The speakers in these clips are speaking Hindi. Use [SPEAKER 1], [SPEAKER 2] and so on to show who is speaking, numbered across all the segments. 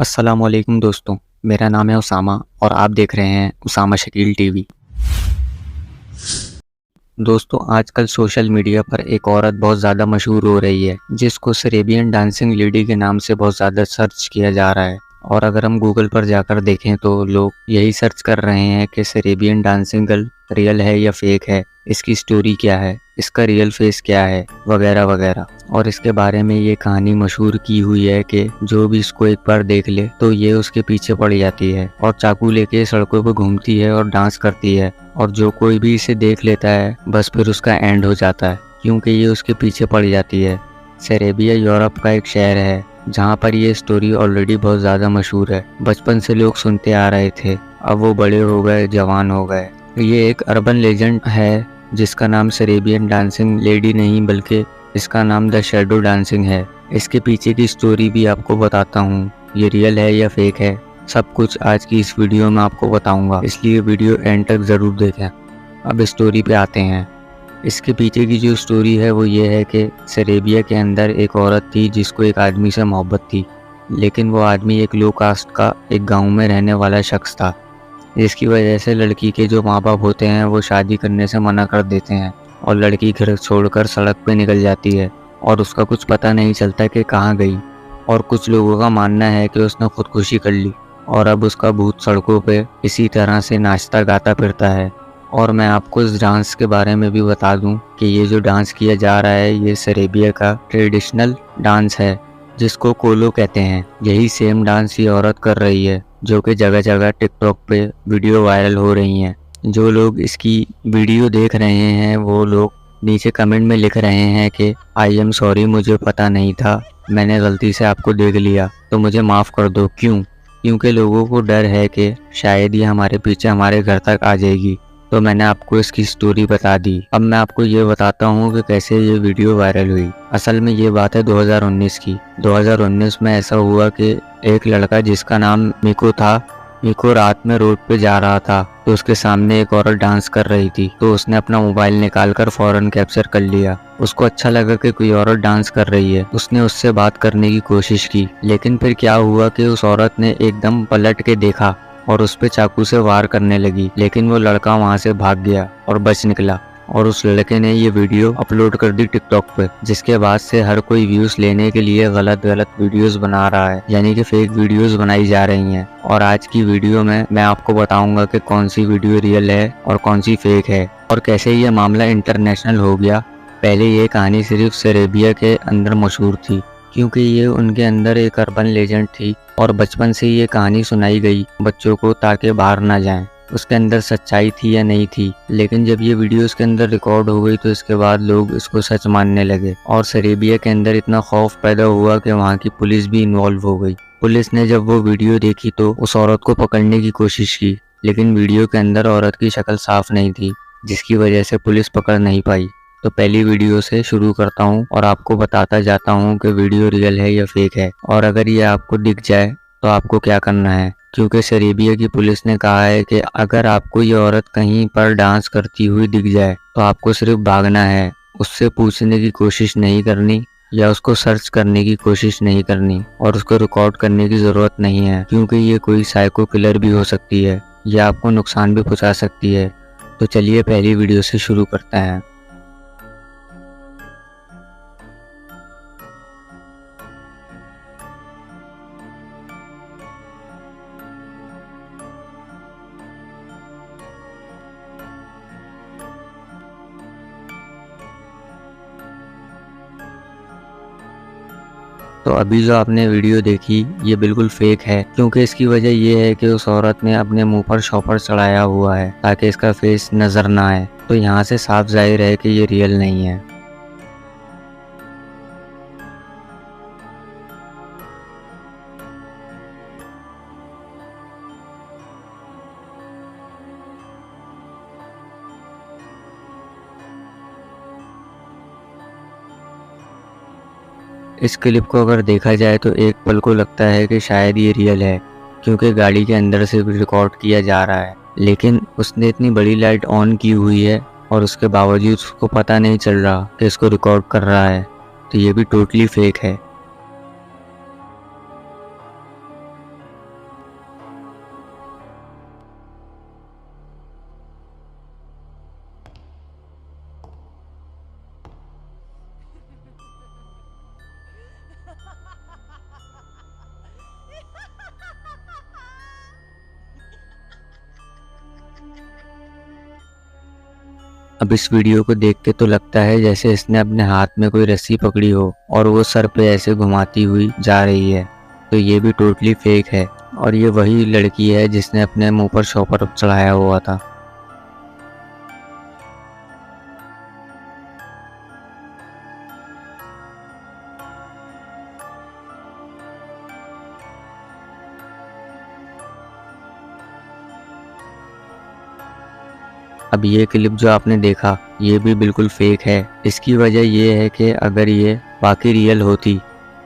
[SPEAKER 1] अस्सलामुअलैकुम दोस्तों, मेरा नाम है उसामा और आप देख रहे हैं उसामा शकील टीवी। दोस्तों, आजकल सोशल मीडिया पर एक औरत बहुत ज़्यादा मशहूर हो रही है जिसको सेरेबियन डांसिंग लेडी के नाम से बहुत ज़्यादा सर्च किया जा रहा है। और अगर हम गूगल पर जाकर देखें तो लोग यही सर्च कर रहे हैं कि सेरेबियन डांसिंग गर्ल रियल है या फेक है, इसकी स्टोरी क्या है, इसका रियल फेस क्या है, वगैरह वगैरह। और इसके बारे में ये कहानी मशहूर की हुई है कि जो भी इसको एक बार देख ले तो ये उसके पीछे पड़ जाती है और चाकू लेके सड़कों पर घूमती है और डांस करती है। और जो कोई भी इसे देख लेता है बस फिर उसका एंड हो जाता है, क्योंकि ये उसके पीछे पड़ जाती है। सेरेबिया यूरोप का एक शहर है जहाँ पर ये स्टोरी ऑलरेडी बहुत ज़्यादा मशहूर है। बचपन से लोग सुनते आ रहे थे, अब वो बड़े हो गए, जवान हो गए। ये एक अर्बन लेजेंड है जिसका नाम सेरेबियन डांसिंग लेडी नहीं बल्कि इसका नाम द शैडो डांसिंग है। इसके पीछे की स्टोरी भी आपको बताता हूँ, ये रियल है या फेक है, सब कुछ आज की इस वीडियो में आपको बताऊंगा, इसलिए वीडियो एंड तक ज़रूर देखें। अब स्टोरी पे आते हैं। इसके पीछे की जो स्टोरी है वो ये है कि सेरेबिया के अंदर एक औरत थी जिसको एक आदमी से मोहब्बत थी, लेकिन वो आदमी एक लो कास्ट का एक गाँव में रहने वाला शख्स था, जिसकी वजह से लड़की के जो माँ बाप होते हैं वो शादी करने से मना कर देते हैं और लड़की घर छोड़कर सड़क पे निकल जाती है और उसका कुछ पता नहीं चलता कि कहाँ गई। और कुछ लोगों का मानना है कि उसने खुदकुशी कर ली और अब उसका भूत सड़कों पे इसी तरह से नाचता गाता फिरता है। और मैं आपको इस डांस के बारे में भी बता दूं कि ये जो डांस किया जा रहा है ये सेरेबिया का ट्रेडिशनल डांस है जिसको कोलो कहते हैं। यही सेम डांस ये औरत कर रही है जो कि जगह जगह टिकटॉक पे वीडियो वायरल हो रही हैं। जो लोग इसकी वीडियो देख रहे हैं वो लोग नीचे कमेंट में लिख रहे हैं कि आई एम सॉरी, मुझे पता नहीं था, मैंने गलती से आपको देख लिया तो मुझे माफ़ कर दो। क्यों? क्योंकि लोगों को डर है कि शायद ये हमारे पीछे हमारे घर तक आ जाएगी, तो मैंने आपको इसकी स्टोरी बता दी। अब मैं आपको ये बताता हूँ कि कैसे ये वीडियो वायरल हुई। असल में ये बात है 2019 की। 2019 में ऐसा हुआ कि एक लड़का जिसका नाम मिको था, मिको रात में रोड पे जा रहा था तो उसके सामने एक औरत डांस कर रही थी, तो उसने अपना मोबाइल निकालकर फौरन कैप्चर कर लिया। उसको अच्छा लगा कि कोई औरत डांस कर रही है। उसने उससे बात करने की कोशिश की, लेकिन फिर क्या हुआ कि उस औरत ने एकदम पलट के देखा और उस पे चाकू से वार करने लगी, लेकिन वो लड़का वहां से भाग गया और बच निकला। और उस लड़के ने ये वीडियो अपलोड कर दी टिकटॉक पे, जिसके बाद से हर कोई व्यूज लेने के लिए गलत गलत वीडियोस बना रहा है, यानी कि फेक वीडियोस बनाई जा रही हैं। और आज की वीडियो में मैं आपको बताऊंगा कि कौन सी वीडियो रियल है और कौन सी फेक है और कैसे ये मामला इंटरनेशनल हो गया। पहले ये कहानी सिर्फ सेरेबिया के अंदर मशहूर थी क्योंकि ये उनके अंदर एक अर्बन लेजेंड थी और बचपन से ये कहानी सुनाई गई बच्चों को ताकि बाहर ना जाएं। उसके अंदर सच्चाई थी या नहीं थी, लेकिन जब ये वीडियो उसके अंदर रिकॉर्ड हो गई तो इसके बाद लोग इसको सच मानने लगे और सेरेबिया के अंदर इतना खौफ पैदा हुआ कि वहाँ की पुलिस भी इन्वॉल्व हो गई। पुलिस ने जब वो वीडियो देखी तो उस औरत को पकड़ने की कोशिश की, लेकिन वीडियो के अंदर औरत की शक्ल साफ नहीं थी, जिसकी वजह से पुलिस पकड़ नहीं पाई। तो पहली वीडियो से शुरू करता हूँ और आपको बताता जाता हूँ कि वीडियो रियल है या फेक है, और अगर ये आपको दिख जाए तो आपको क्या करना है। क्योंकि सेरेबिया की पुलिस ने कहा है कि अगर आपको ये औरत कहीं पर डांस करती हुई दिख जाए तो आपको सिर्फ भागना है, उससे पूछने की कोशिश नहीं करनी या उसको सर्च करने की कोशिश नहीं करनी और उसको रिकॉर्ड करने की ज़रूरत नहीं है, क्योंकि ये कोई साइको किलर भी हो सकती है या आपको नुकसान भी पहुंचा सकती है। तो चलिए पहली वीडियो से शुरू करते हैं। तो अभी जो आपने वीडियो देखी ये बिल्कुल फेक है, क्योंकि इसकी वजह ये है कि उस औरत ने अपने मुंह पर शॉपर चढ़ाया हुआ है ताकि इसका फेस नजर ना आए। तो यहाँ से साफ जाहिर है कि ये रियल नहीं है। इस क्लिप को अगर देखा जाए तो एक पल को लगता है कि शायद ये रियल है, क्योंकि गाड़ी के अंदर से भी रिकॉर्ड किया जा रहा है, लेकिन उसने इतनी बड़ी लाइट ऑन की हुई है और उसके बावजूद उसको पता नहीं चल रहा कि इसको रिकॉर्ड कर रहा है। तो ये भी टोटली फेक है। अब इस वीडियो को देख के तो लगता है जैसे इसने अपने हाथ में कोई रस्सी पकड़ी हो और वो सर पे ऐसे घुमाती हुई जा रही है। तो ये भी टोटली फेक है और ये वही लड़की है जिसने अपने मुंह पर शॉपर चढ़ाया हुआ था। अब ये क्लिप जो आपने देखा ये भी बिल्कुल फेक है। इसकी वजह ये है कि अगर ये वाकई रियल होती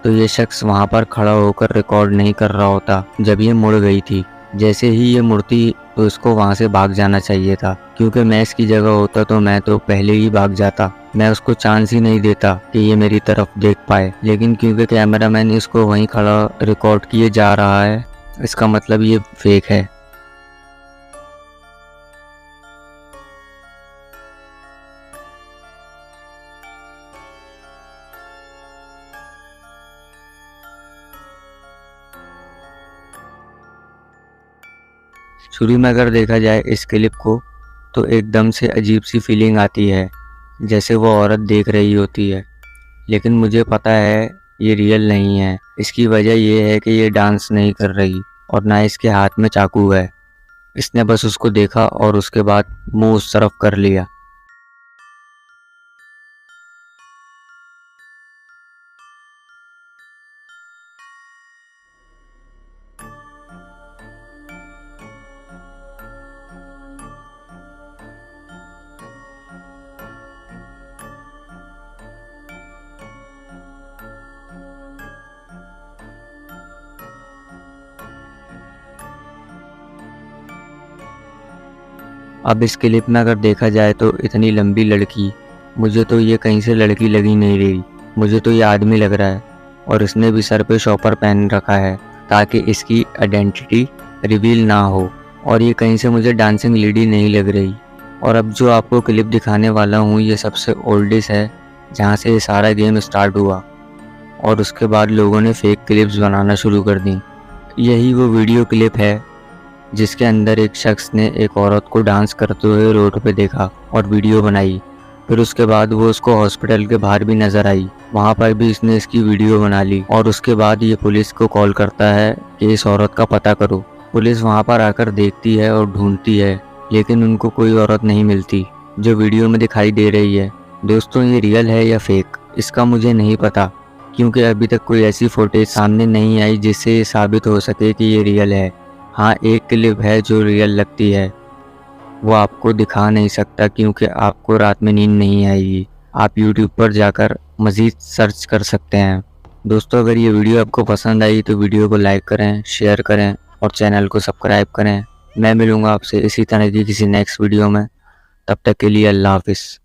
[SPEAKER 1] तो ये शख्स वहां पर खड़ा होकर रिकॉर्ड नहीं कर रहा होता जब ये मुड़ गई थी। जैसे ही ये मुड़ती तो इसको वहां से भाग जाना चाहिए था, क्योंकि मैं इसकी जगह होता तो मैं तो पहले ही भाग जाता। मैं उसको चांस ही नहीं देता कि ये मेरी तरफ देख पाए, लेकिन क्योंकि कैमरामैन इसको वहीं खड़ा रिकॉर्ड किए जा रहा है, इसका मतलब ये फेक है। शुरू में अगर देखा जाए इस क्लिप को तो एकदम से अजीब सी फीलिंग आती है, जैसे वो औरत देख रही होती है। लेकिन मुझे पता है ये रियल नहीं है। इसकी वजह ये है कि ये डांस नहीं कर रही और ना इसके हाथ में चाकू है। इसने बस उसको देखा और उसके बाद मुंह उस तरफ कर लिया। अब इस क्लिप में अगर देखा जाए तो इतनी लंबी लड़की, मुझे तो ये कहीं से लड़की लगी नहीं रही। मुझे तो ये आदमी लग रहा है और इसने भी सर पे शॉपर पहन रखा है ताकि इसकी आइडेंटिटी रिवील ना हो। और ये कहीं से मुझे डांसिंग लेडी नहीं लग रही। और अब जो आपको क्लिप दिखाने वाला हूँ ये सबसे ओल्डेस्ट है जहाँ से ये सारा गेम स्टार्ट हुआ और उसके बाद लोगों ने फेक क्लिप्स बनाना शुरू कर दी। यही वो वीडियो क्लिप है जिसके अंदर एक शख्स ने एक औरत को डांस करते हुए रोड पे देखा और वीडियो बनाई। फिर उसके बाद वो उसको हॉस्पिटल के बाहर भी नजर आई, वहां पर भी इसने इसकी वीडियो बना ली। और उसके बाद ये पुलिस को कॉल करता है कि इस औरत का पता करो। पुलिस वहां पर आकर देखती है और ढूंढती है, लेकिन उनको कोई औरत नहीं मिलती जो वीडियो में दिखाई दे रही है। दोस्तों ये रियल है या फेक इसका मुझे नहीं पता, क्योंकि अभी तक कोई ऐसी फुटेज सामने नहीं आई जिससे ये साबित हो सके कि ये रियल है। हाँ, एक क्लिप है जो रियल लगती है, वो आपको दिखा नहीं सकता क्योंकि आपको रात में नींद नहीं आएगी। आप YouTube पर जाकर मज़ीद सर्च कर सकते हैं। दोस्तों अगर ये वीडियो आपको पसंद आई तो वीडियो को लाइक करें, शेयर करें और चैनल को सब्सक्राइब करें। मैं मिलूँगा आपसे इसी तरह की किसी नेक्स्ट वीडियो में। तब तक के लिए अल्लाह हाफिज़।